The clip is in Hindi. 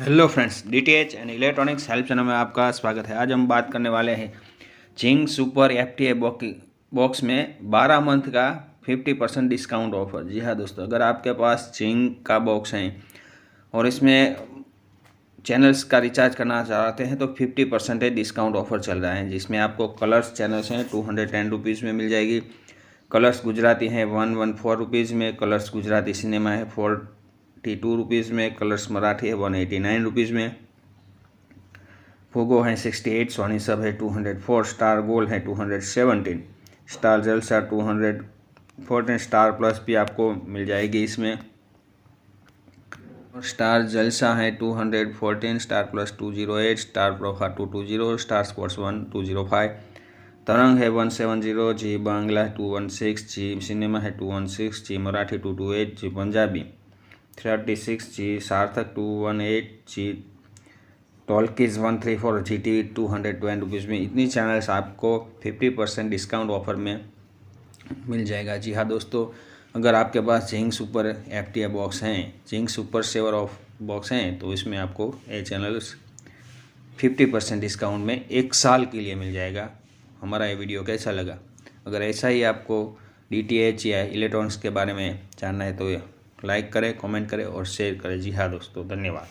Hello friends, DTH and electronics help channel में आपका स्वागत है। आज हम बात करने वाले हैं जिंक सुपर एफटीए बॉक्स में 12 मंथ का 50% डिस्काउंट ऑफर। जी हाँ दोस्तों, अगर आपके पास जिंक का बॉक्स है और इसमें चैनल्स का रिचार्ज करना चाहते हैं तो 50% डिस्काउंट ऑफर चल रहा है, जिसमें आपको कलर्स चैनल्स हैं 210 रुपीज़ में मिल जाएगी। कलर्स गुजराती हैं 114 रुपीज़ में। कलर्स गुजराती सिनेमा है 42 रुपीज़ में। कलर्स मराठी है 189 रुपीज़ में। फोगो है 68, सोनी सब है 204, स्टार गोल्ड है 217, स्टार जलसा 214, स्टार प्लस भी आपको मिल जाएगी इसमें। स्टार जलसा है 214, स्टार प्लस 208, स्टार प्रोफा 220, स्टार स्पोर्ट्स 1 205, तरंग है 170, जी बांग्ला है 216, जी सिनेमा है 216, जी मराठी 228, जी पंजाबी 36, जी सार्थक 218, जी टॉलकीज 134, जी टी 220 रुपीज़ में। इतनी चैनल्स आपको 50% डिस्काउंट ऑफर में मिल जाएगा। जी हाँ दोस्तों, अगर आपके पास जिंक सुपर एफटीए बॉक्स हैं, zinc super saver of box हैं, तो इसमें आपको ये चैनल्स 50% डिस्काउंट में 1 साल के लिए मिल जाएगा। हमारा ये वीडियो कैसा लगा? अगर ऐसा ही आपको डीटीएच या इलेक्ट्रॉनिक्स के बारे में जानना है तो लाइक करें, कमेंट करें और शेयर करें। जी हाँ दोस्तों, धन्यवाद।